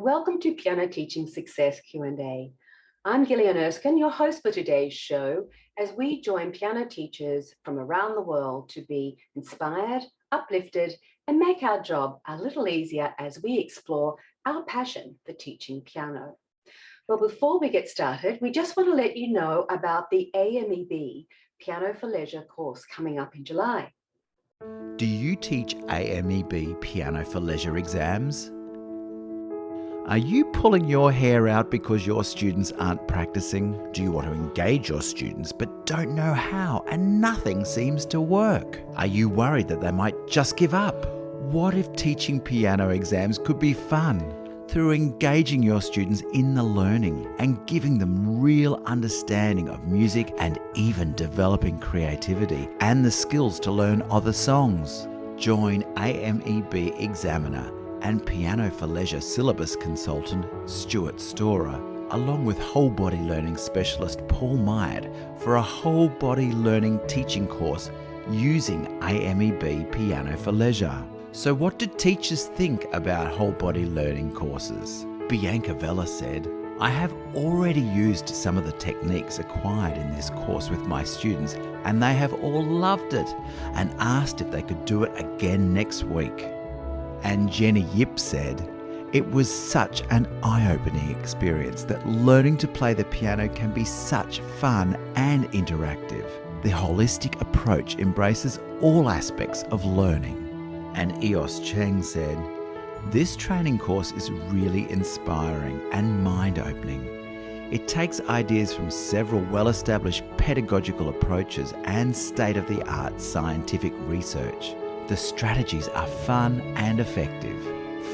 welcome to Piano Teaching Success Q&A. I'm Gillian Erskine, your host for today's show, as we join piano teachers from around the world to be inspired, uplifted, and make our job a little easier as we explore our passion for teaching piano. Well, before we get started, we just want to let you know about the AMEB Piano for Leisure course coming up in July. Do you teach AMEB Piano for Leisure exams? Are you pulling your hair out because your students aren't practicing? Do you want to engage your students but don't know how and nothing seems to work? Are you worried that they might just give up? What if teaching piano exams could be fun? Through engaging your students in the learning and giving them real understanding of music and even developing creativity and the skills to learn other songs. Join AMEB examiner and Piano for Leisure syllabus consultant Stuart Storer, along with whole body learning specialist Paul Myard, for a whole body learning teaching course using AMEB Piano for Leisure. So what do teachers think about whole body learning courses? Bianca Vella said, "I have already used some of the techniques acquired in this course with my students and they have all loved it and asked if they could do it again next week." And Jenny Yip said, "It was such an eye-opening experience that learning to play the piano can be such fun and interactive. The holistic approach embraces all aspects of learning." And Eos Cheng said, "This training course is really inspiring and mind-opening. It takes ideas from several well-established pedagogical approaches and state-of-the-art scientific research. The strategies are fun and effective."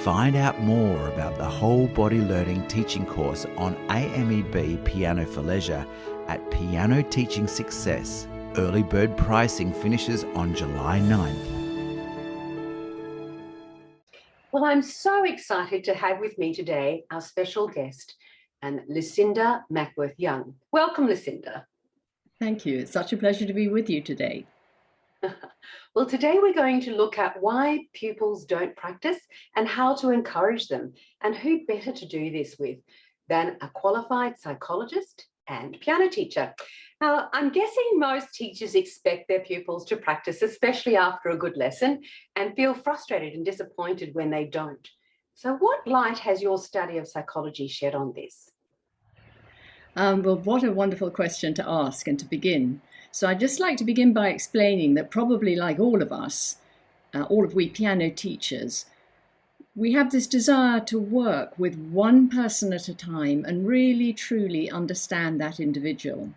Find out more about the whole body learning teaching course on AMEB Piano for Leisure at Piano Teaching Success. Early bird pricing finishes on July 9th. Well, I'm so excited to have with me today our special guest, and Lucinda Mackworth-Young. Welcome, Lucinda. Thank you. It's such a pleasure to be with you today. Well, today we're going to look at why pupils don't practice and how to encourage them. And who better to do this with than a qualified psychologist and piano teacher. Now, I'm guessing most teachers expect their pupils to practice, especially after a good lesson, and feel frustrated and disappointed when they don't. So what light has your study of psychology shed on this? Well, what a wonderful question to ask and to begin. So I'd just like to begin by explaining that probably like all of us, all of we piano teachers, we have this desire to work with one person at a time and really truly understand that individual.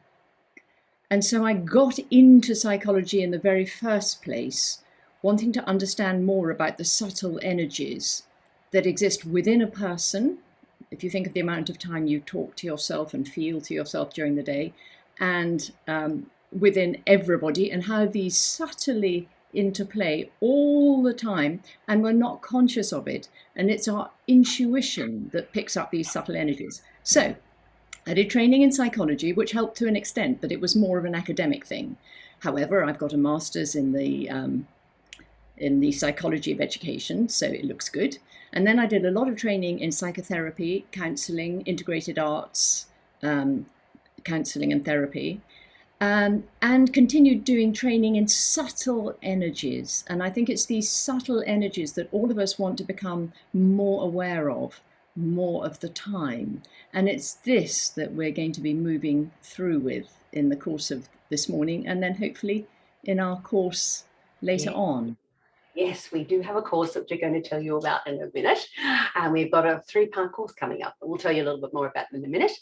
And so I got into psychology in the very first place, wanting to understand more about the subtle energies that exist within a person. If you think of the amount of time you talk to yourself and feel to yourself during the day, and within everybody, and how these subtly interplay all the time, and we're not conscious of it. And it's our intuition that picks up these subtle energies. So I did training in psychology, which helped to an extent, but it was more of an academic thing. However, I've got a master's in the psychology of education, so it looks good. And then I did a lot of training in psychotherapy, counselling, integrated arts, counselling and therapy, and continued doing training in subtle energies. And I think it's these subtle energies that all of us want to become more aware of, more of the time. And it's this that we're going to be moving through with in the course of this morning, and then hopefully in our course later on. Yes, we do have a course that we're going to tell you about in a minute. And we've got a 3-part course coming up. We'll tell you a little bit more about it in a minute.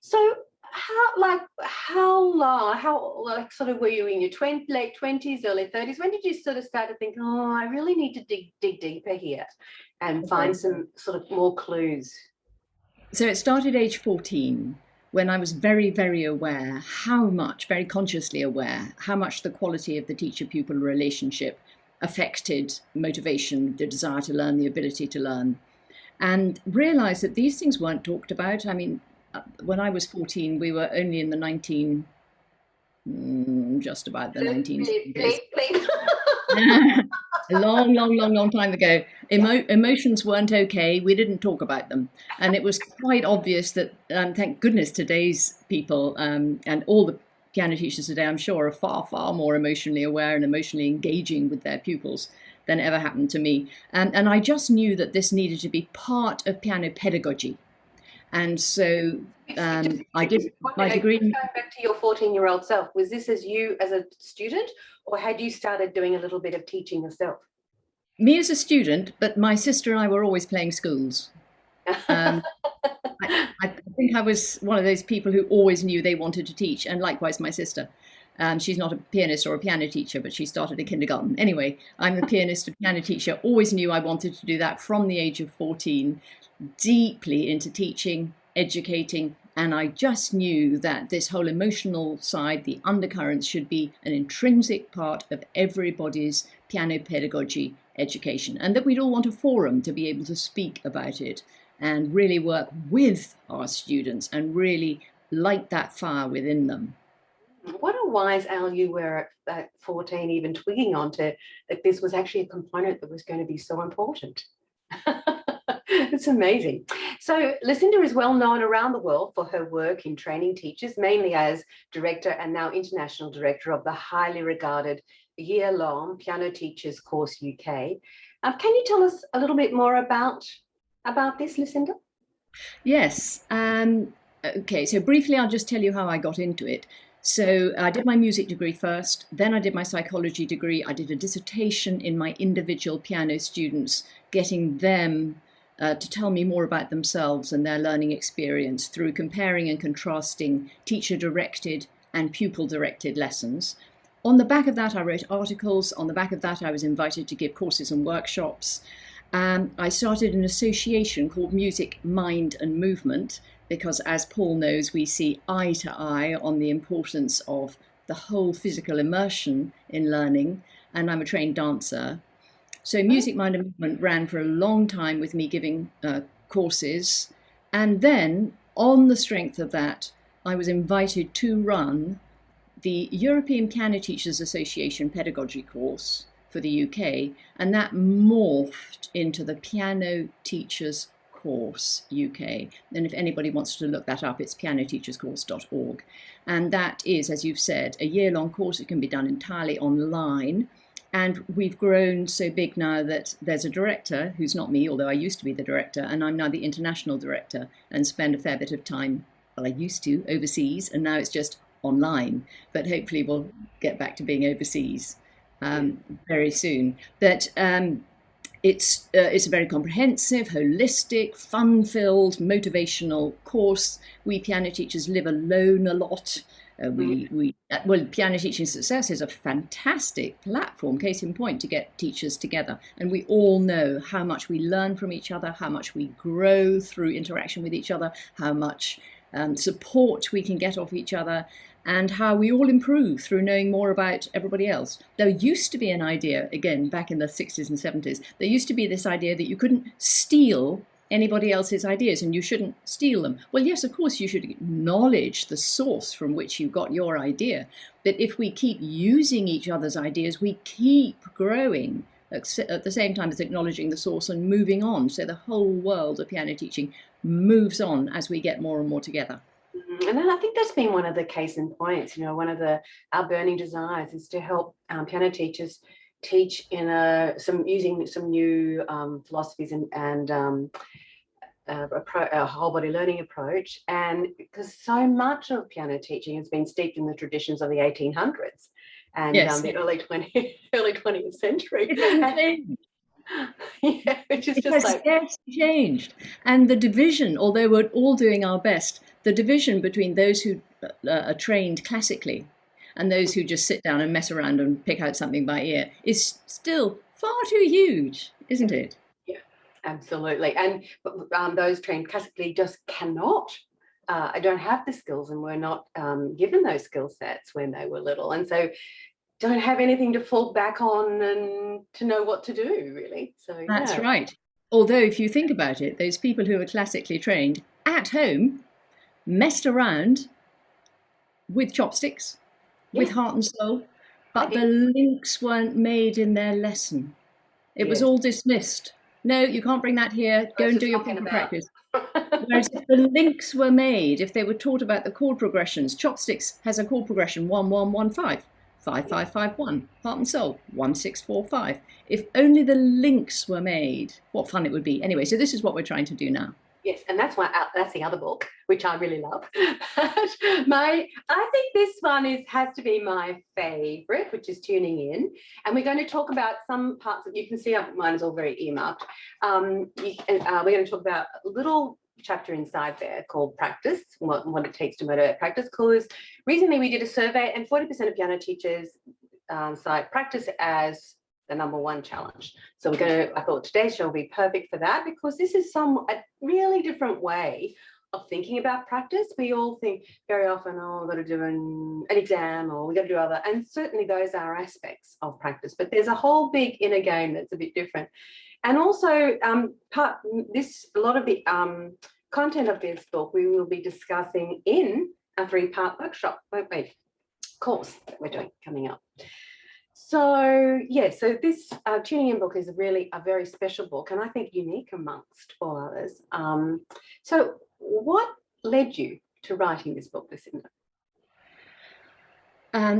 So how sort of were you in your late 20s, early 30s? When did you sort of start to think, oh, I really need to dig deeper here and find some sort of more clues? So it started age 14, when I was very, very aware very consciously aware, how much the quality of the teacher-pupil relationship affected motivation, the desire to learn, the ability to learn, and realized that these things weren't talked about. I mean, when I was 14, we were only in the just about the 1970s. a long, long, long, long time ago. Emotions weren't okay. We didn't talk about them. And it was quite obvious that, thank goodness, today's people and all the piano teachers today, I'm sure, are far, far more emotionally aware and emotionally engaging with their pupils than ever happened to me. And I just knew that this needed to be part of piano pedagogy. And so I did my degree. Going back to your 14-year-old self, was this as you as a student, or had you started doing a little bit of teaching yourself? Me as a student, but my sister and I were always playing schools. I think I was one of those people who always knew they wanted to teach, and likewise my sister. She's not a pianist or a piano teacher, but she started in kindergarten. Anyway, I'm a pianist, a piano teacher, always knew I wanted to do that from the age of 14, deeply into teaching, educating, and I just knew that this whole emotional side, the undercurrents, should be an intrinsic part of everybody's piano pedagogy education, and that we'd all want a forum to be able to speak about it and really work with our students and really light that fire within them. What a wise owl you were at 14, even twigging onto that this was actually a component that was going to be so important. It's amazing. So Lucinda is well known around the world for her work in training teachers, mainly as director and now international director of the highly regarded year-long Piano Teachers Course UK. Can you tell us a little bit more about this, Lucinda? Yes. Okay, so briefly, I'll just tell you how I got into it. So I did my music degree first, then I did my psychology degree. I did a dissertation in my individual piano students, getting them to tell me more about themselves and their learning experience through comparing and contrasting teacher-directed and pupil-directed lessons. On the back of that, I wrote articles. On the back of that, I was invited to give courses and workshops. I started an association called Music, Mind and Movement, because as Paul knows, we see eye to eye on the importance of the whole physical immersion in learning, and I'm a trained dancer. So Music, Mind and Movement ran for a long time with me giving courses, and then on the strength of that, I was invited to run the European Piano Teachers Association pedagogy course for the UK, and that morphed into the Piano Teachers Course UK. And if anybody wants to look that up, it's pianoteacherscourse.org. And that is, as you've said, a year-long course. It can be done entirely online. And we've grown so big now that there's a director who's not me, although I used to be the director, and I'm now the international director and spend a fair bit of time, well, I used to, overseas, and now it's just online. But hopefully we'll get back to being overseas very soon. But it's a very comprehensive, holistic, fun-filled, motivational course. We piano teachers live alone a lot. Well, Piano Teaching Success is a fantastic platform, case in point, to get teachers together. And we all know how much we learn from each other, how much we grow through interaction with each other, how much support we can get off each other, and how we all improve through knowing more about everybody else. There used to be an idea, again, back in the 60s and 70s, there used to be this idea that you couldn't steal anybody else's ideas and you shouldn't steal them. Well, yes, of course, you should acknowledge the source from which you got your idea. But if we keep using each other's ideas, we keep growing at the same time as acknowledging the source and moving on. So the whole world of piano teaching moves on as we get more and more together. And I think that's been one of the case in points. You know, one of our burning desires is to help piano teachers teach in using some new philosophies and a whole body learning approach. And because so much of piano teaching has been steeped in the traditions of the 1800s and Yes. The early 20th century. Yeah, which is it just has scarcely changed. And the division, although we're all doing our best, the division between those who are trained classically and those who just sit down and mess around and pick out something by ear is still far too huge, isn't it? Yeah, absolutely. And those trained classically just cannot. I don't have the skills and were not given those skill sets when they were little. And so don't have anything to fall back on and to know what to do, really. So that's right. Although if you think about it, those people who are classically trained at home messed around with chopsticks, with heart and soul, but the links weren't made in their lesson. It was Yes. all dismissed. No, you can't bring that here. Go That's and do just your talking proper about. practice. Whereas if the links were made, if they were taught about the chord progressions, Chopsticks has a chord progression 1-1-1-5, 5-5-5-1, Heart and Soul 1-6-4-5. If only the links were made, what fun it would be. Anyway, so this is what we're trying to do now. Yes, and that's the other book, which I really love. I think this one has to be my favourite, which is Tuning In, and we're going to talk about some parts that you can see. Mine is all very earmarked. We're going to talk about a little chapter inside there called Practice, what it takes to motivate practice. Because recently we did a survey, and 40% of piano teachers cite practice as the #1 challenge. So I thought today's show will be perfect for that, because this is a really different way of thinking about practice. We all think very often, oh, we've got to do an exam, or we've got to do other, and certainly those are aspects of practice, but there's a whole big inner game that's a bit different. And also a lot of the content of this book we will be discussing in a 3-part workshop, course that we're doing coming up. So, yeah, so this Tuning In book is really a very special book, and I think unique amongst all others. So what led you to writing this book, Lucinda?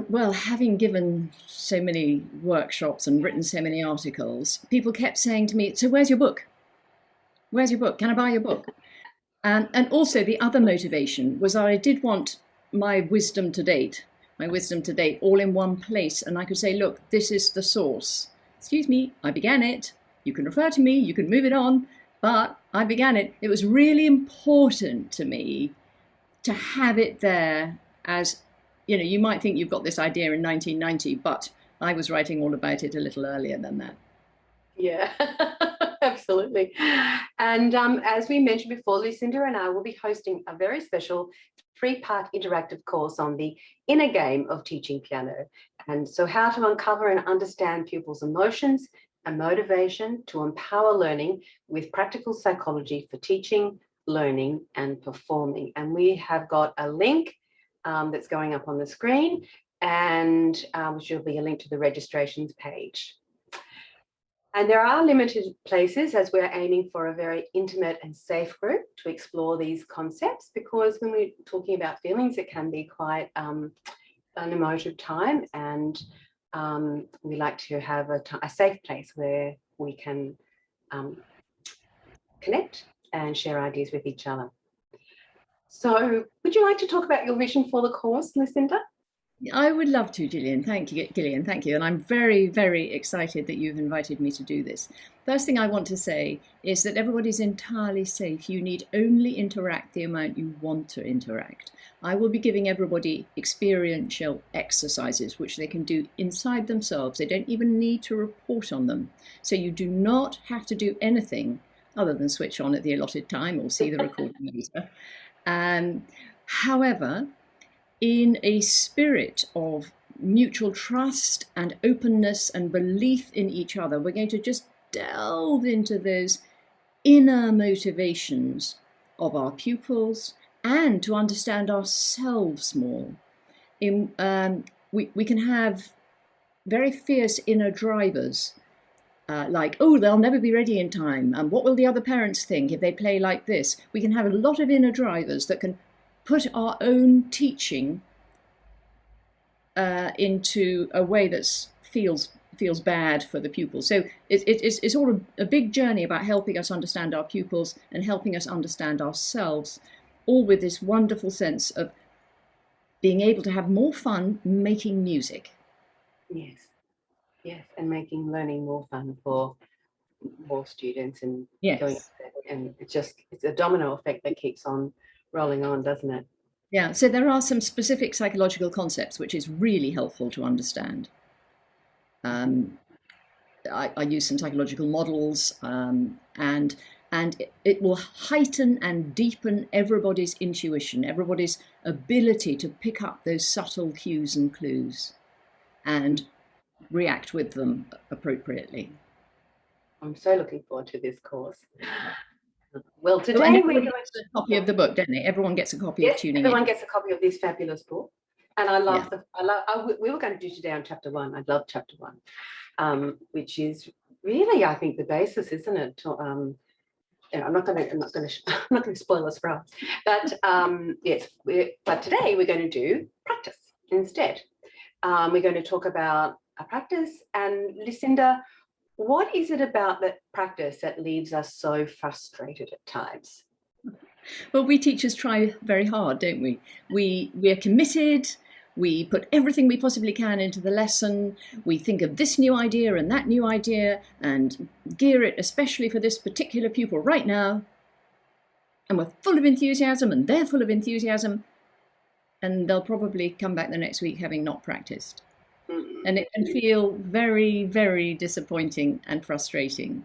Well, having given so many workshops and written so many articles, people kept saying to me, so where's your book? Where's your book? Can I buy your book? And also the other motivation was I did want my wisdom to date all in one place. And I could say, look, this is the source. Excuse me, I began it. You can refer to me, you can move it on, but I began it. It was really important to me to have it there as, you might think you've got this idea in 1990, but I was writing all about it a little earlier than that. Yeah, absolutely. And as we mentioned before, Lucinda and I will be hosting a very special 3-part interactive course on the inner game of teaching piano. And so how to uncover and understand pupils' emotions and motivation to empower learning with practical psychology for teaching, learning and performing. And we have got a link that's going up on the screen, and which will be a link to the registrations page. And there are limited places, as we're aiming for a very intimate and safe group to explore these concepts, because when we're talking about feelings, it can be quite an emotive time, and we like to have a safe place where we can connect and share ideas with each other. So would you like to talk about your vision for the course, Lucinda? I would love to, Gillian. Thank you, Gillian. Thank you. And I'm very, very excited that you've invited me to do this. First thing I want to say is that everybody's entirely safe. You need only interact the amount you want to interact. I will be giving everybody experiential exercises, which they can do inside themselves. They don't even need to report on them. So you do not have to do anything other than switch on at the allotted time or see the recording later. However, in a spirit of mutual trust and openness and belief in each other, we're going to just delve into those inner motivations of our pupils and to understand ourselves more. We can have very fierce inner drivers, like, oh, they'll never be ready in time, and what will the other parents think if they play like this? We can have a lot of inner drivers that can put our own teaching into a way that feels bad for the pupils. So it's all a big journey about helping us understand our pupils and helping us understand ourselves, all with this wonderful sense of being able to have more fun making music. Yes, and making learning more fun for more students, and yes. It's a domino effect that keeps on rolling on, doesn't it? Yeah, so there are some specific psychological concepts which is really helpful to understand. I use some psychological models, and it will heighten and deepen everybody's intuition, everybody's ability to pick up those subtle cues and clues and react with them appropriately. I'm so looking forward to this course. Well, today we're going to a copy of the book, don't they? Everyone gets a copy of Tuning In. Everyone gets a copy of this fabulous book, and I love we were going to do today on chapter 1. I love chapter 1, which is really, I think the basis, isn't it? I'm not going to spoil a surprise, but yes. But today we're going to do practice instead. We're going to talk about a practice. And Lucinda, what is it about that practice that leaves us so frustrated at times? Well, we teachers try very hard, don't we? We are committed. We put everything we possibly can into the lesson. We think of this new idea and that new idea and gear it especially for this particular pupil right now. And we're full of enthusiasm and they're full of enthusiasm. And they'll probably come back the next week having not practiced. And it can feel very, very disappointing and frustrating.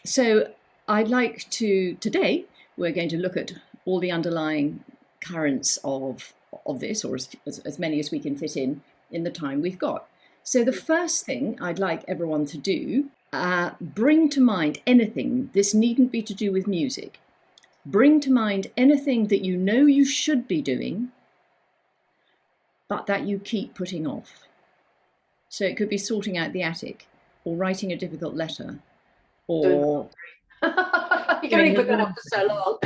So I'd like to, today, we're going to look at all the underlying currents of this, or as many as we can fit in the time we've got. So the first thing I'd like everyone to do, bring to mind anything. This needn't be to do with music. Bring to mind anything that you know you should be doing, but that you keep putting off. So it could be sorting out the attic, or writing a difficult letter, or... You can only put that up for so long.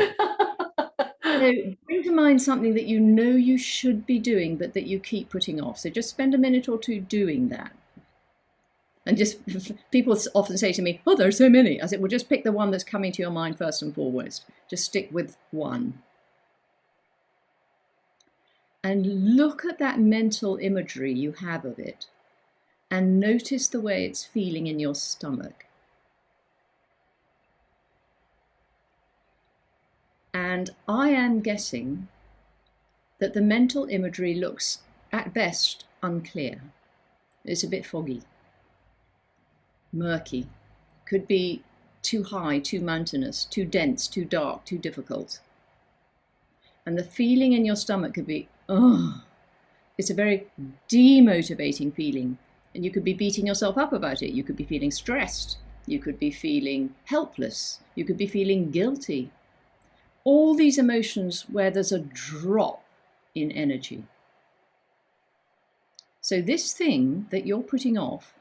So bring to mind something that you know you should be doing, but that you keep putting off. So just spend a minute or two doing that. And just, people often say to me, oh, there's so many. I said, well, just pick the one that's coming to your mind first and foremost. Just stick with one. And look at that mental imagery you have of it. And notice the way it's feeling in your stomach. And I am guessing that the mental imagery looks, at best, unclear. It's a bit foggy, murky, could be too high, too mountainous, too dense, too dark, too difficult. And the feeling in your stomach could be, oh, it's a very demotivating feeling. And you could be beating yourself up about it. You could be feeling stressed. You could be feeling helpless. You could be feeling guilty. All these emotions where there's a drop in energy. So this thing that you're putting off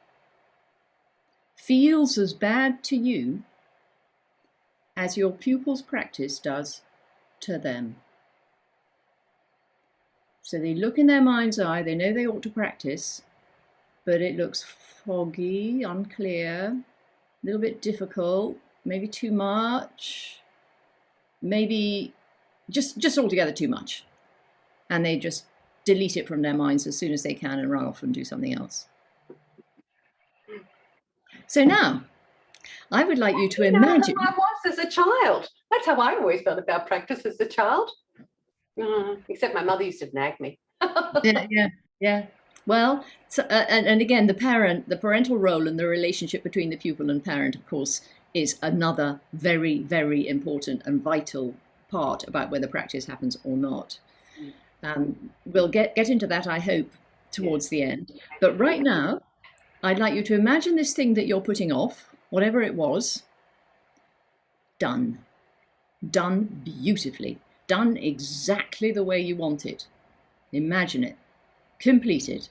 feels as bad to you as your pupils' practice does to them. So they look in their mind's eye, they know they ought to practice, but it looks foggy, unclear, a little bit difficult, maybe too much, maybe just altogether too much. And they just delete it from their minds as soon as they can and run off and do something else. So now, I would like you to imagine... I was as a child. That's how I always felt about practice as a child. Except my mother used to nag me. Yeah. Well, so, and again, the parental role and the relationship between the pupil and parent, of course, is another very, very important and vital part about whether practice happens or not. We'll get into that, I hope, towards the end. But right now, I'd like you to imagine this thing that you're putting off, whatever it was, done. Done beautifully. Done exactly the way you want it. Imagine it. Completed.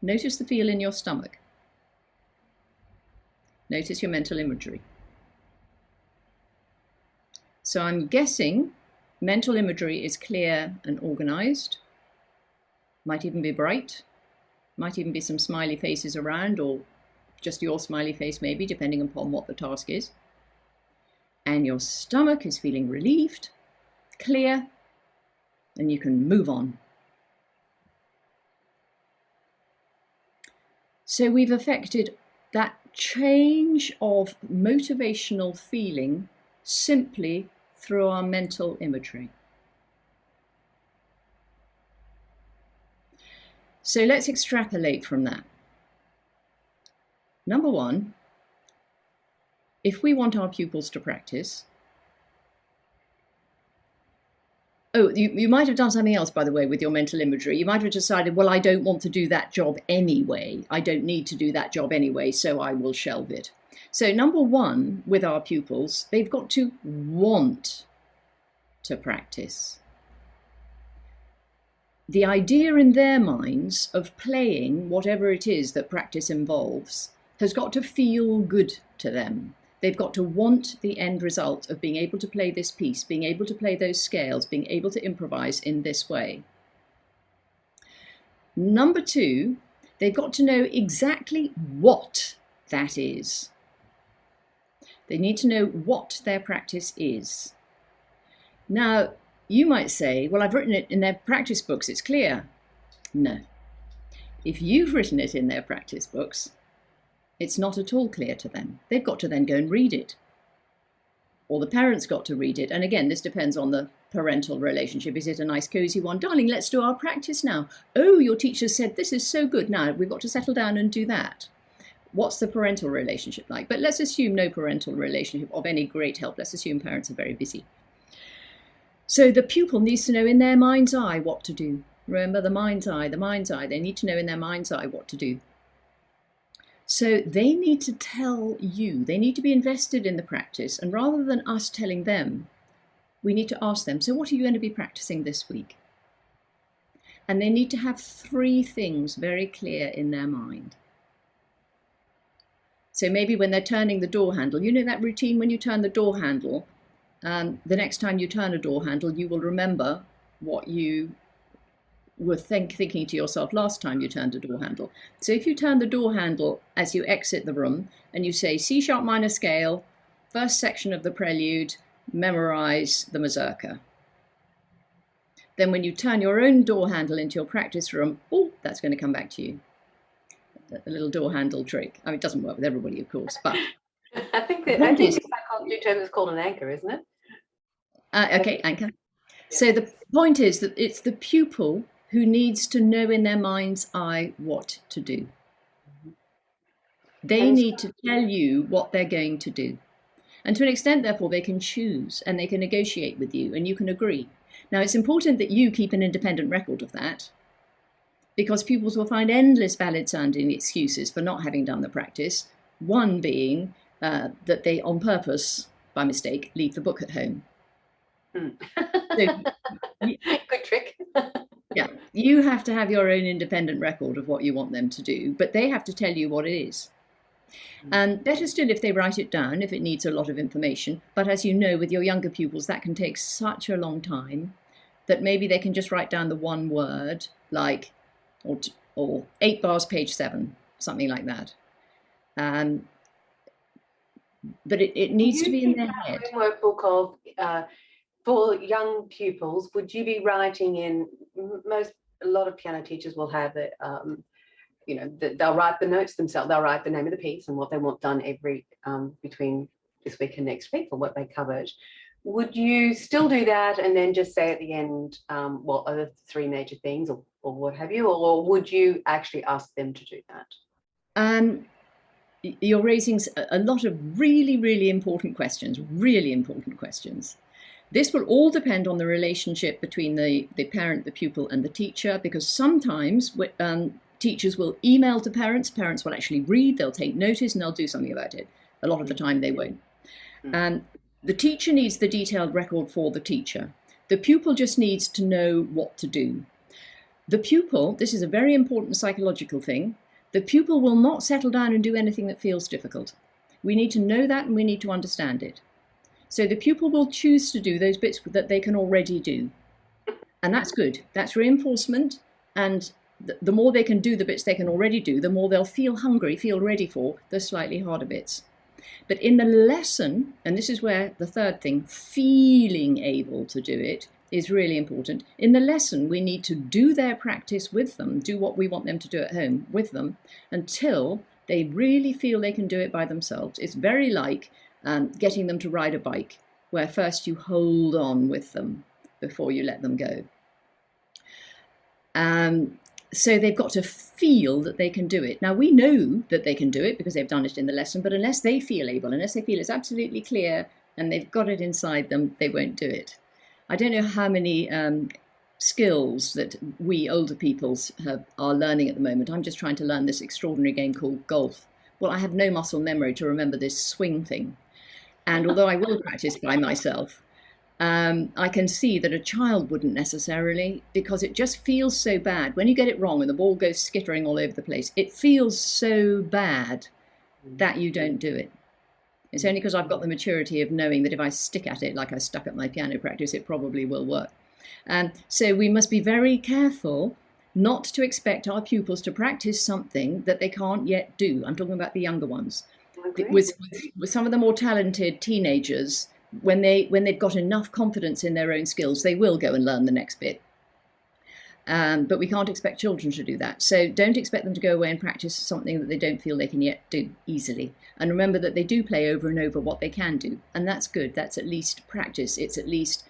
Notice the feel in your stomach. Notice your mental imagery. So I'm guessing mental imagery is clear and organized. Might even be bright. Might even be some smiley faces around, or just your smiley face maybe, depending upon what the task is. And your stomach is feeling relieved, clear, and you can move on. So we've affected that change of motivational feeling simply through our mental imagery. So let's extrapolate from that. Number one, if we want our pupils to practice, you might have done something else, by the way, with your mental imagery. You might have decided, well, I don't want to do that job anyway. I don't need to do that job anyway, so I will shelve it. So number one, with our pupils, they've got to want to practice. the idea in their minds of playing whatever it is that practice involves has got to feel good to them. They've got to want the end result of being able to play this piece, being able to play those scales, being able to improvise in this way. Number two, they've got to know exactly what that is. They need to know what their practice is. Now, you might say, well, I've written it in their practice books, it's clear. No. If you've written it in their practice books, it's not at all clear to them. They've got to then go and read it. Or the parents got to read it. And again, this depends on the parental relationship. Is it a nice, cozy one? Darling, let's do our practice now. Oh, your teacher said this is so good. Now we've got to settle down and do that. What's the parental relationship like? But let's assume no parental relationship of any great help. Let's assume parents are very busy. So the pupil needs to know in their mind's eye what to do. Remember the mind's eye, the mind's eye. They need to know in their mind's eye what to do. So they need to tell you, they need to be invested in the practice. And rather than us telling them, we need to ask them, so what are you going to be practicing this week? And they need to have three things very clear in their mind. So maybe when they're turning the door handle, you know that routine when you turn the door handle, the next time you turn a door handle, you will remember what you were thinking to yourself last time you turned a door handle. So if you turn the door handle as you exit the room and you say C sharp minor scale, first section of the prelude, memorize the mazurka. Then when you turn your own door handle into your practice room, oh, that's going to come back to you. A little door handle trick. I mean, it doesn't work with everybody, of course, but I think the psychology term is called an anchor, isn't it? Okay, anchor. So the point is that it's the pupil who needs to know in their mind's eye what to do. They need to tell you what they're going to do. And to an extent, therefore, they can choose and they can negotiate with you and you can agree. Now, it's important that you keep an independent record of that, because pupils will find endless valid sounding excuses for not having done the practice. One being that they, on purpose, by mistake, leave the book at home. So, good trick. Yeah, you have to have your own independent record of what you want them to do, but they have to tell you what it is. And better still if they write it down, if it needs a lot of information. But as you know, with your younger pupils, that can take such a long time that maybe they can just write down the one word, like, or 8 bars, page 7, something like that. But it needs to be in their head. Homework book of for young pupils, would you be writing in, a lot of piano teachers will have it, you know, they'll write the notes themselves, they'll write the name of the piece and what they want done every, between this week and next week for what they covered. Would you still do that and then just say at the end, what are the 3 major things or what have you, or would you actually ask them to do that? You're raising a lot of really, really important questions, This will all depend on the relationship between the parent, the pupil, and the teacher, because sometimes teachers will email to parents, parents will actually read, they'll take notice, and they'll do something about it. A lot of the time they won't. The teacher needs the detailed record for the teacher. The pupil just needs to know what to do. The pupil, this is a very important psychological thing, the pupil will not settle down and do anything that feels difficult. We need to know that and we need to understand it. So the pupil will choose to do those bits that they can already do. And that's good. That's reinforcement. And the more they can do the bits they can already do, the more they'll feel hungry, feel ready for the slightly harder bits. But in the lesson, and this is where the third thing, feeling able to do it, is really important. In the lesson, we need to do their practice with them, do what we want them to do at home with them, until they really feel they can do it by themselves. It's very like getting them to ride a bike, where first you hold on with them before you let them go. So they've got to feel that they can do it. Now, we know that they can do it because they've done it in the lesson, but unless they feel able, unless they feel it's absolutely clear and they've got it inside them, they won't do it. I don't know how many skills that we older peoples are learning at the moment. I'm just trying to learn this extraordinary game called golf. Well, I have no muscle memory to remember this swing thing. And although I will practice by myself, I can see that a child wouldn't necessarily, because it just feels so bad. When you get it wrong and the ball goes skittering all over the place, it feels so bad that you don't do it. It's only because I've got the maturity of knowing that if I stick at it like I stuck at my piano practice, it probably will work. So we must be very careful not to expect our pupils to practice something that they can't yet do. I'm talking about the younger ones. With some of the more talented teenagers, when they've got enough confidence in their own skills, they will go and learn the next bit. But we can't expect children to do that. So don't expect them to go away and practice something that they don't feel they can yet do easily. And remember that they do play over and over what they can do. And that's good. That's at least practice. It's at least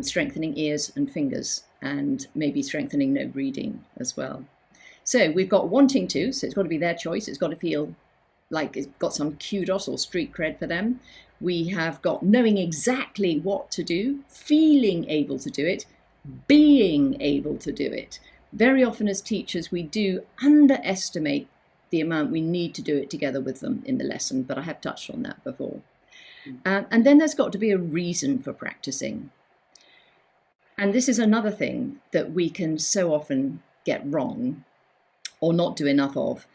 strengthening ears and fingers, and maybe strengthening note reading as well. So we've got wanting to, so it's got to be their choice. It's got to feel like it's got some kudos or street cred for them. We have got knowing exactly what to do, feeling able to do it, being able to do it. Very often as teachers, we do underestimate the amount we need to do it together with them in the lesson, but I have touched on that before. And then there's got to be a reason for practicing. And this is another thing that we can so often get wrong or not do enough of.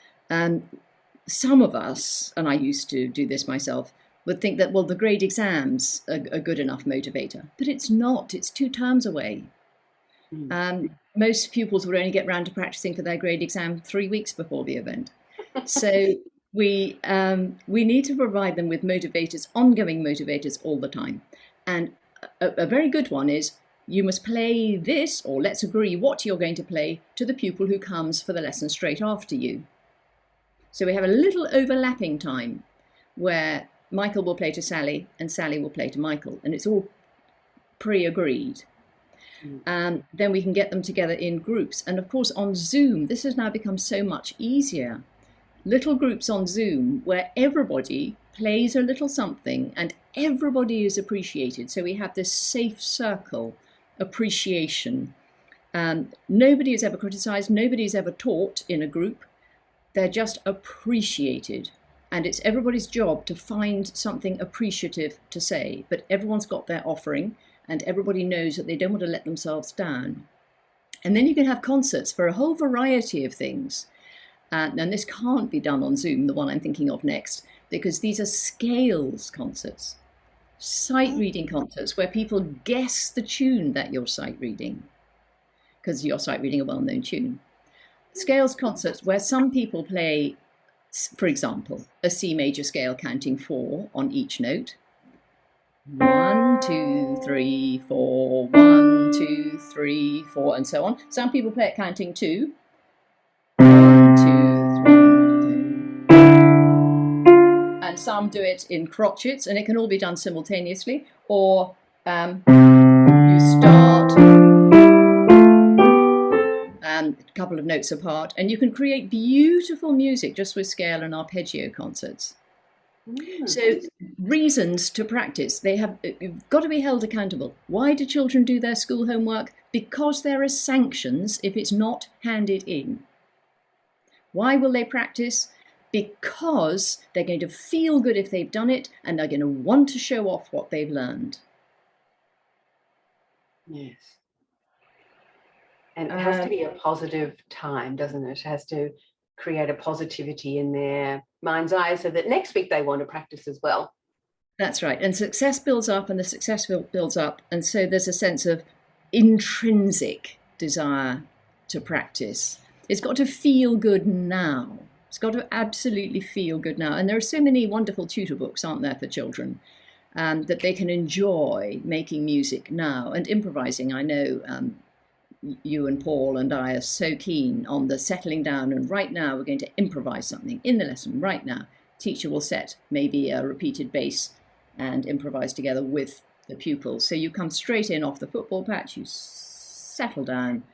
Some of us, and I used to do this myself, would think that, well, the grade exams are a good enough motivator, but it's not. It's 2 terms away. Most pupils will only get round to practicing for their grade exam 3 weeks before the event. So we need to provide them with motivators, ongoing motivators all the time. And a very good one is, you must play this, or let's agree what you're going to play, to the pupil who comes for the lesson straight after you. So we have a little overlapping time where Michael will play to Sally and Sally will play to Michael, and it's all pre-agreed. Then we can get them together in groups. And of course on Zoom, this has now become so much easier. Little groups on Zoom where everybody plays a little something and everybody is appreciated. So we have this safe circle appreciation. Nobody is ever criticized, nobody is ever taught in a group. They're just appreciated. And it's everybody's job to find something appreciative to say, but everyone's got their offering and everybody knows that they don't want to let themselves down. And then you can have concerts for a whole variety of things. And this can't be done on Zoom, the one I'm thinking of next, because these are scales concerts, sight reading concerts, where people guess the tune that you're sight reading, because you're sight reading a well-known tune. Scales concerts where some people play, for example, a C major scale counting 4 on each note. 1, 2, 3, 4, 1, 2, 3, 4, and so on. Some people play it counting 2. 1, 2, 3, 4. And some do it in crotchets, and it can all be done simultaneously. Or you start a couple of notes apart, and you can create beautiful music just with scale and arpeggio concerts. So reasons to practice, you've got to be held accountable. Why do children do their school homework? Because there are sanctions if it's not handed in. Why will they practice? Because they're going to feel good if they've done it, and they're going to want to show off what they've learned. Yes. And it has to be a positive time, doesn't it? It has to create a positivity in their mind's eye so that next week they want to practice as well. That's right. And success builds up, and the success builds up. And so there's a sense of intrinsic desire to practice. It's got to feel good now. It's got to absolutely feel good now. And there are so many wonderful tutor books, aren't there, for children, that they can enjoy making music now and improvising. I know you and Paul and I are so keen on the settling down, and right now we're going to improvise something in the lesson right now. Teacher will set maybe a repeated bass and improvise together with the pupils. So you come straight in off the football patch, you settle down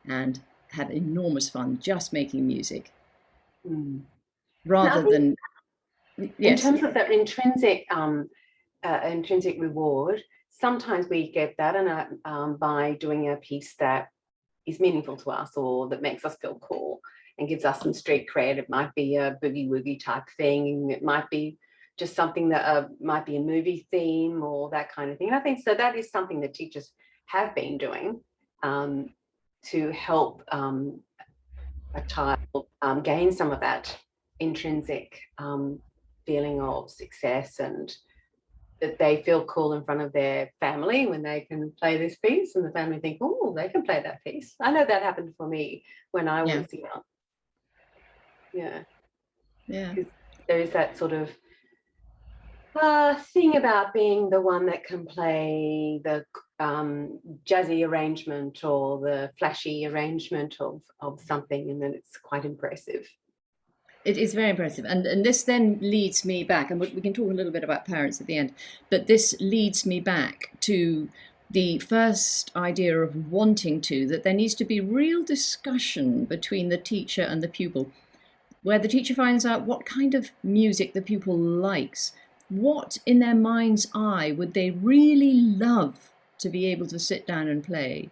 and have enormous fun just making music. Rather than, yes. In terms of that intrinsic reward, sometimes we get that by doing a piece that is meaningful to us or that makes us feel cool and gives us some street cred. It might be a boogie woogie type thing. It might be just something that might be a movie theme or that kind of thing. And I think so that is something that teachers have been doing to help a child gain some of that intrinsic feeling of success, and that they feel cool in front of their family when they can play this piece, and the family think, oh, they can play that piece. I know that happened for me when I was young. Yeah. There is that sort of thing about being the one that can play the jazzy arrangement or the flashy arrangement of something, and then it's quite impressive. It is very impressive. And this then leads me back, and we can talk a little bit about parents at the end, but this leads me back to the first idea of wanting to, that there needs to be real discussion between the teacher and the pupil, where the teacher finds out what kind of music the pupil likes, what in their mind's eye would they really love to be able to sit down and play.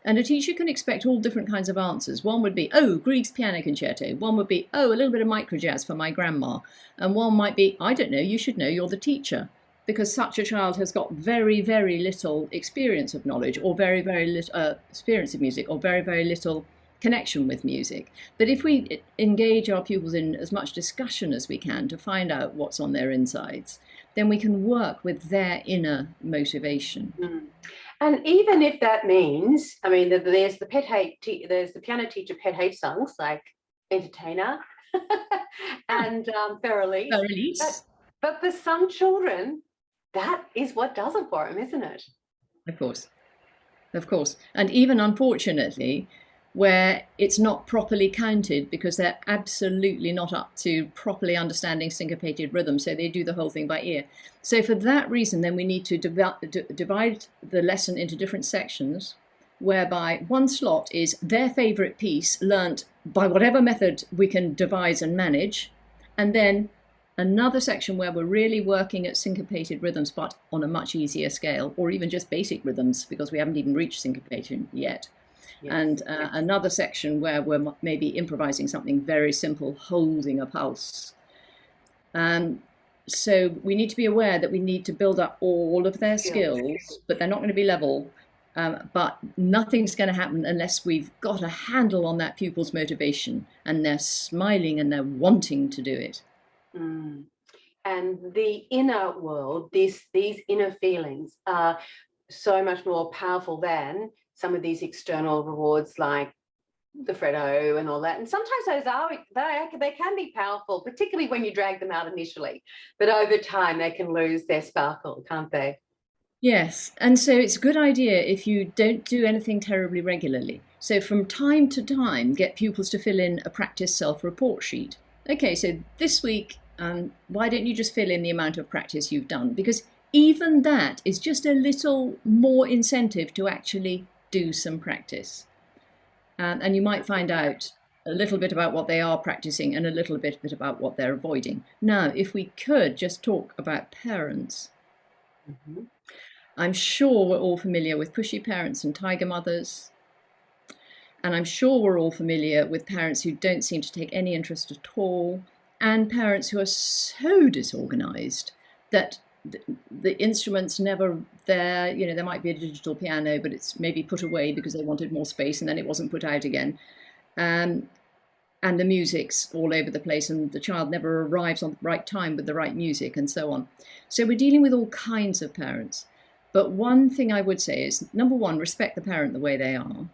And a teacher can expect all different kinds of answers. One would be, oh, Grieg's piano concerto. One would be, oh, a little bit of micro jazz for my grandma. And one might be, I don't know, you should know, you're the teacher. Because such a child has got very, very little experience of knowledge, or very, very little experience of music, or very, very little connection with music. But if we engage our pupils in as much discussion as we can to find out what's on their insides, then we can work with their inner motivation. Mm. And even if that means, I mean, there's the piano teacher pet hate songs like Entertainer and Feralise. But for some children, that is what does it for them, isn't it? Of course. Of course. And even unfortunately, where it's not properly counted because they're absolutely not up to properly understanding syncopated rhythm, so they do the whole thing by ear. So for that reason, then we need to divide the lesson into different sections, whereby one slot is their favourite piece learnt by whatever method we can devise and manage, and then another section where we're really working at syncopated rhythms, but on a much easier scale, or even just basic rhythms, because we haven't even reached syncopation yet. Yes. And another section where we're maybe improvising something very simple, holding a pulse. So we need to be aware that we need to build up all of their skills, but they're not going to be level. But nothing's going to happen unless we've got a handle on that pupil's motivation, and they're smiling and they're wanting to do it. Mm. And the inner world, these inner feelings are so much more powerful than some of these external rewards like the Freddo and all that. And sometimes they can be powerful, particularly when you drag them out initially. But over time, they can lose their sparkle, can't they? Yes. And so it's a good idea if you don't do anything terribly regularly. So from time to time, get pupils to fill in a practice self-report sheet. Okay, so this week, why don't you just fill in the amount of practice you've done? Because even that is just a little more incentive to actually do some practice. And you might find out a little bit about what they are practicing and a little bit about what they're avoiding. Now, if we could just talk about parents. Mm-hmm. I'm sure we're all familiar with pushy parents and tiger mothers. And I'm sure we're all familiar with parents who don't seem to take any interest at all, and parents who are so disorganized that the instrument's never there. You know, there might be a digital piano, but it's maybe put away because they wanted more space and then it wasn't put out again. And the music's all over the place and the child never arrives on the right time with the right music and so on. So we're dealing with all kinds of parents. But one thing I would say is, number one, respect the parent the way they are.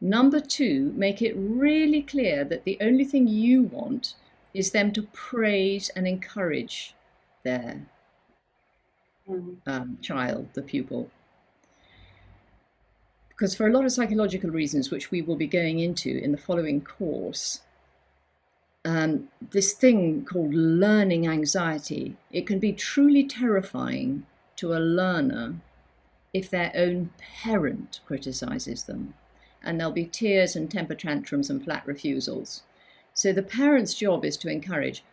Number two, make it really clear that the only thing you want is them to praise and encourage their child, the pupil. Because for a lot of psychological reasons, which we will be going into in the following course, this thing called learning anxiety, it can be truly terrifying to a learner if their own parent criticizes them. And there'll be tears and temper tantrums and flat refusals. So the parent's job is to encourage,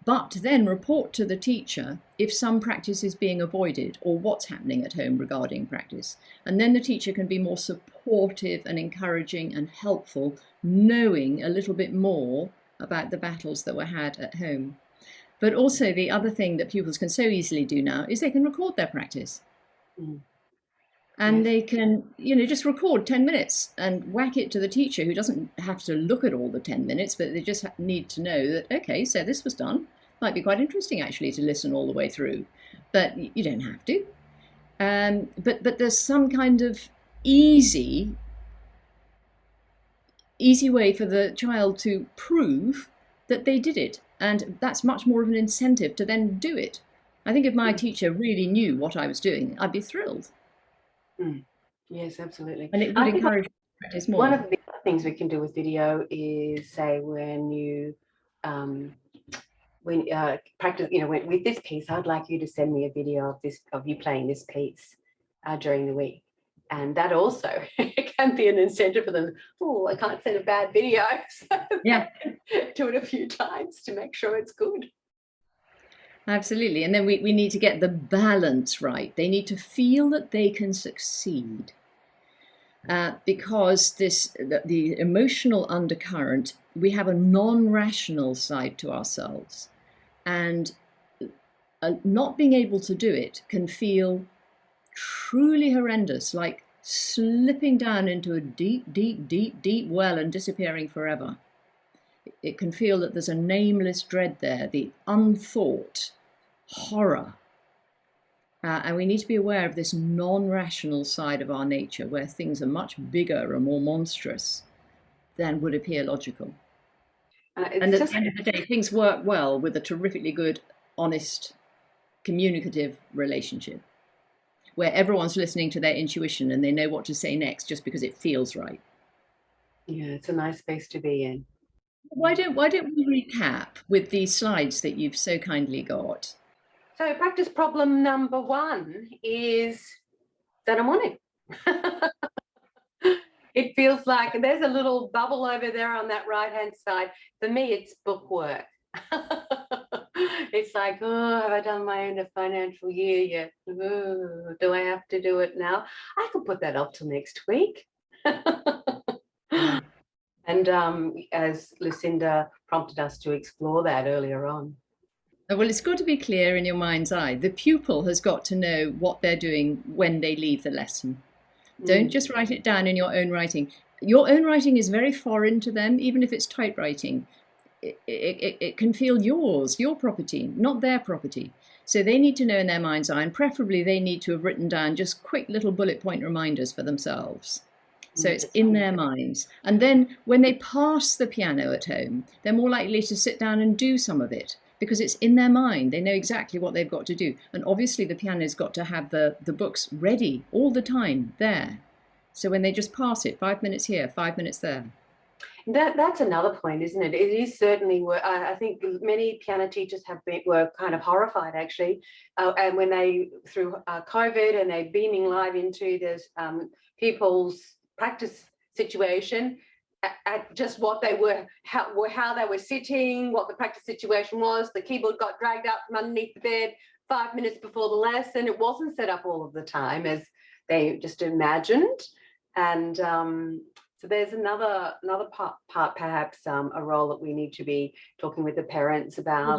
but then report to the teacher if some practice is being avoided or what's happening at home regarding practice. And then the teacher can be more supportive and encouraging and helpful, knowing a little bit more about the battles that were had at home. But also the other thing that pupils can so easily do now is they can record their practice. Mm. And Yes. they can, just record 10 minutes and whack it to the teacher, who doesn't have to look at all the 10 minutes, but they just need to know that, okay, so this was done. Might be quite interesting, actually, to listen all the way through. But you don't have to. But there's some kind of easy way for the child to prove that they did it. And that's much more of an incentive to then do it. I think if my teacher really knew what I was doing, I'd be thrilled. Mm. Yes, absolutely. And it would encourage practice more. One of the other things we can do with video is, say, when you practice, with this piece, I'd like you to send me a video of you playing this piece during the week. And that also can be an incentive for them. Oh, I can't send a bad video. So yeah. Do it a few times to make sure it's good. Absolutely. And then we need to get the balance right. They need to feel that they can succeed. Because the emotional undercurrent, we have a non-rational side to ourselves. And not being able to do it can feel truly horrendous, like slipping down into a deep, deep, deep, deep well and disappearing forever. It can feel that there's a nameless dread there, the unthought horror. And we need to be aware of this non-rational side of our nature, where things are much bigger and more monstrous than would appear logical. And at the end of the day, things work well with a terrifically good, honest, communicative relationship, where everyone's listening to their intuition and they know what to say next just because it feels right. Yeah, it's a nice space to be in. Why don't we recap with these slides that you've so kindly got? So practice problem number 1 is that I'm on it. It feels like there's a little bubble over there on that right-hand side. For me, it's bookwork. It's like, oh, have I done my end of financial year yet? Ooh, do I have to do it now? I could put that off till next week. And as Lucinda prompted us to explore that earlier on. Well, it's got to be clear in your mind's eye. The pupil has got to know what they're doing when they leave the lesson. Don't just write it down in your own writing. Your own writing is very foreign to them, even if it's typewriting. It can feel yours, your property, not their property. So they need to know in their mind's eye, and preferably they need to have written down just quick little bullet point reminders for themselves. So it's in their minds. And then when they pass the piano at home, they're more likely to sit down and do some of it, because it's in their mind. They know exactly what they've got to do. And obviously the piano's got to have the books ready all the time there. So when they just pass it, 5 minutes here, 5 minutes there. That's another point, isn't it? It is certainly, I think many piano teachers were kind of horrified, actually, and when they, through COVID, and they're beaming live into this pupils' practice situation, at just what they were, how they were sitting, what the practice situation was. The keyboard got dragged out from underneath the bed 5 minutes before the lesson. It wasn't set up all of the time as they just imagined. And so there's another part perhaps, a role that we need to be talking with the parents about.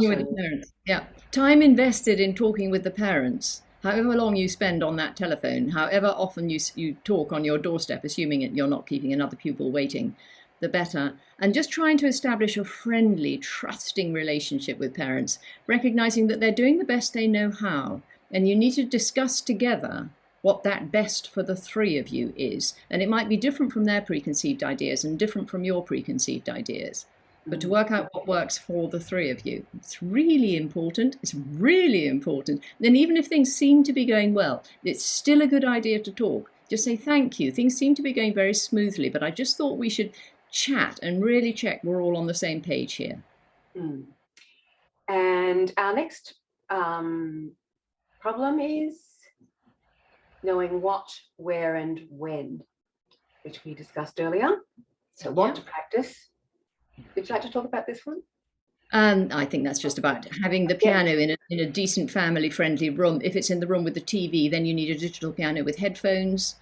Yeah, time invested in talking with the parents. However long you spend on that telephone, however often you talk on your doorstep, assuming you're not keeping another pupil waiting, the better. And just trying to establish a friendly, trusting relationship with parents, recognizing that they're doing the best they know how. And you need to discuss together what that best for the 3 of you is. And it might be different from their preconceived ideas and different from your preconceived ideas. But to work out what works for the 3 of you. It's really important. It's really important. And even if things seem to be going well, it's still a good idea to talk. Just say thank you. Things seem to be going very smoothly, but I just thought we should chat and really check we're all on the same page here. And our next problem is knowing what, where, and when, which we discussed earlier. So what to practice. Would you like to talk about this one? I think that's just about having the piano in a decent family-friendly room. If it's in the room with the TV, then you need a digital piano with headphones.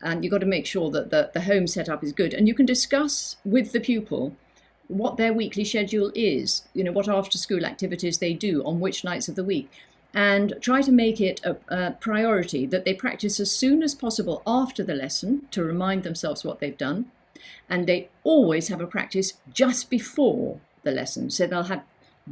And you've got to make sure that the home setup is good. And you can discuss with the pupil what their weekly schedule is, what after school activities they do on which nights of the week, and try to make it a priority that they practice as soon as possible after the lesson to remind themselves what they've done. And they always have a practice just before the lesson. So they'll have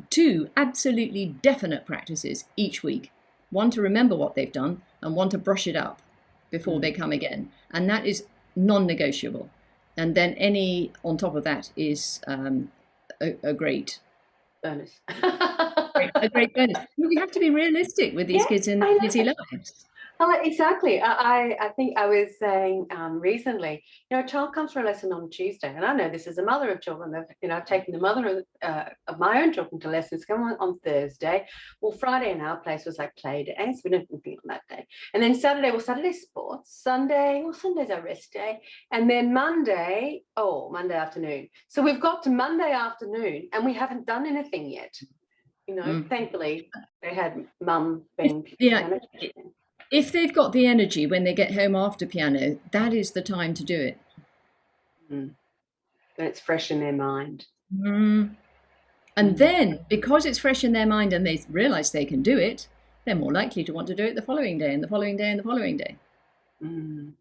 2 absolutely definite practices each week. One to remember what they've done and one to brush it up before they come again. And that is non-negotiable. And then any on top of that is a great bonus. a great bonus. We have to be realistic with these kids in their busy lives. Exactly. I think I was saying recently, a child comes for a lesson on Tuesday, and I know this as a mother of children. I've taken the mother of my own children to lessons. Come on Thursday. Well, Friday in our place was like play day, so we didn't do anything on that day. And then Saturday sports. Sunday's our rest day. And then Monday afternoon. So we've got to Monday afternoon, and we haven't done anything yet. Thankfully they had mum being if they've got the energy when they get home after piano, that is the time to do it. And it's fresh in their mind. And then, because it's fresh in their mind and they realise they can do it, they're more likely to want to do it the following day and the following day and the following day.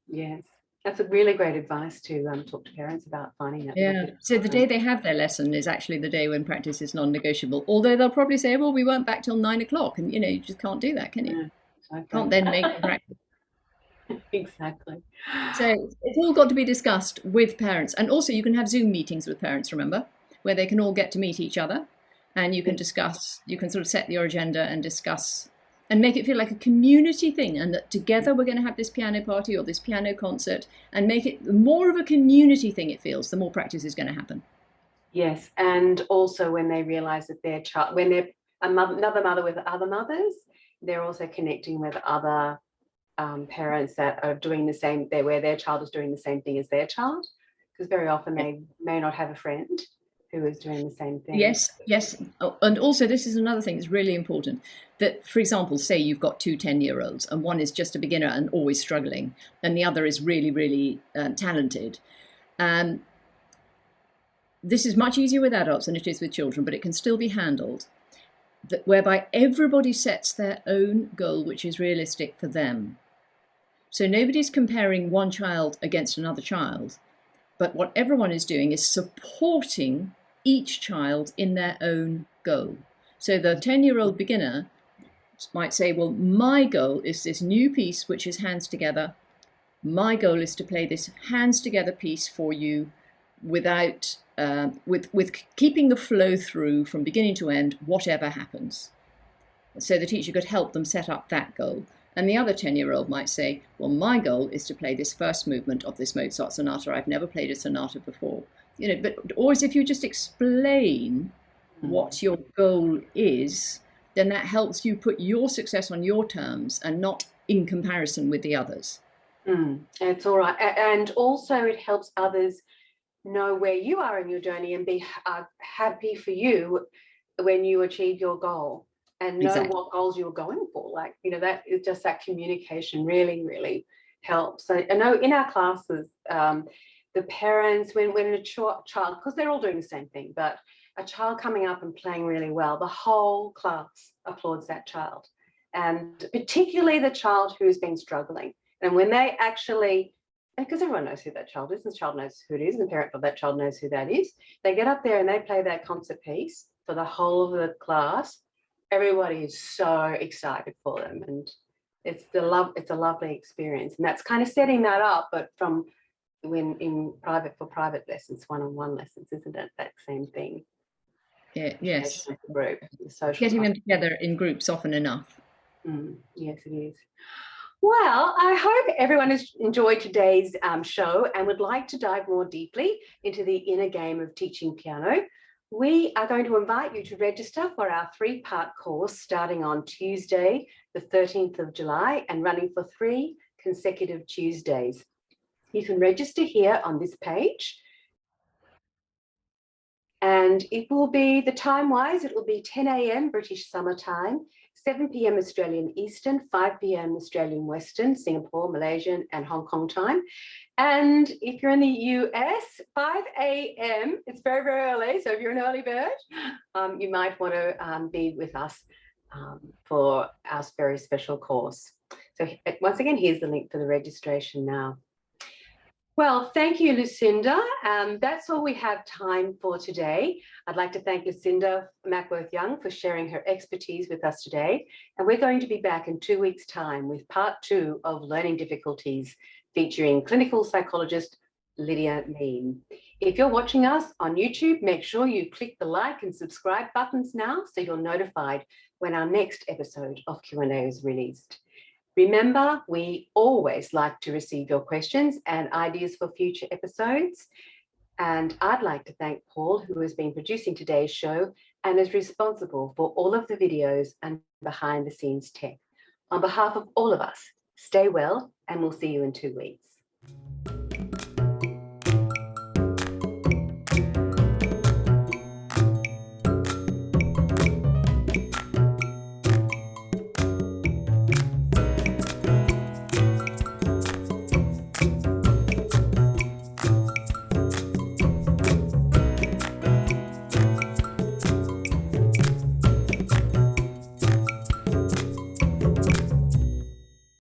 Yes, that's a really great advice to talk to parents about finding that. Yeah, so the day they have their lesson is actually the day when practice is non-negotiable. Although they'll probably say, well, we weren't back till 9 o'clock, and you just can't do that, can you? Yeah. Okay. Can't then make them practice. Exactly. So it's all got to be discussed with parents. And also you can have Zoom meetings with parents, remember, where they can all get to meet each other and you can discuss, you can sort of set your agenda and discuss and make it feel like a community thing, and that together we're going to have this piano party or this piano concert, and make it more of a community thing it feels, the more practice is going to happen. Yes, and also when they realise that their child, when they're another mother with other mothers, they're also connecting with other parents that are doing the same, where their child is doing the same thing as their child, because very often they may not have a friend who is doing the same thing. Yes. Oh, and also this is another thing that's really important, that, for example, say you've got 2 10-year-olds and one is just a beginner and always struggling, and the other is really, really talented. This is much easier with adults than it is with children, but it can still be handled, whereby everybody sets their own goal, which is realistic for them. So nobody's comparing one child against another child, but what everyone is doing is supporting each child in their own goal. So the 10-year-old beginner might say, well, my goal is this new piece, which is hands together. My goal is to play this hands together piece for you without with keeping the flow through from beginning to end, whatever happens. So the teacher could help them set up that goal. And the other 10-year-old might say, well, my goal is to play this first movement of this Mozart sonata. I've never played a sonata before. But always if you just explain what your goal is, then that helps you put your success on your terms and not in comparison with the others. It's all right. And also it helps others know where you are in your journey and be happy for you when you achieve your goal, and know what goals you're going for. Like, that is just that communication really, really helps. So I know in our classes, the parents, when a child, because they're all doing the same thing, but a child coming up and playing really well, the whole class applauds that child, and particularly the child who's been struggling. And when they actually, because everyone knows who that child is, and the child knows who it is, and the parent of that child knows who that is, they get up there and they play that concert piece for the whole of the class. Everybody is so excited for them, and it's a lovely experience. And that's kind of setting that up, but from when in private lessons, one-on-one lessons, isn't it? That same thing. Yeah, yes. Group, getting them together in groups often enough. Yes, it is. Well, I hope everyone has enjoyed today's show and would like to dive more deeply into the inner game of teaching piano. We are going to invite you to register for our 3-part course starting on Tuesday, the 13th of July, and running for 3 consecutive Tuesdays. You can register here on this page. And it will be, the time-wise, it will be 10 a.m. British Summer Time, 7 p.m. Australian Eastern, 5 p.m. Australian Western, Singapore, Malaysian, and Hong Kong time. And if you're in the US, 5 a.m., it's very, very early. So if you're an early bird, you might want to be with us for our very special course. So once again, here's the link for the registration now. Well, thank you, Lucinda. That's all we have time for today. I'd like to thank Lucinda Mackworth-Young for sharing her expertise with us today. And we're going to be back in 2 weeks' time with part 2 of Learning Difficulties, featuring clinical psychologist Lydia Mean. If you're watching us on YouTube, make sure you click the like and subscribe buttons now so you're notified when our next episode of Q&A is released. Remember, we always like to receive your questions and ideas for future episodes. And I'd like to thank Paul, who has been producing today's show and is responsible for all of the videos and behind the scenes tech. On behalf of all of us, stay well, and we'll see you in 2 weeks.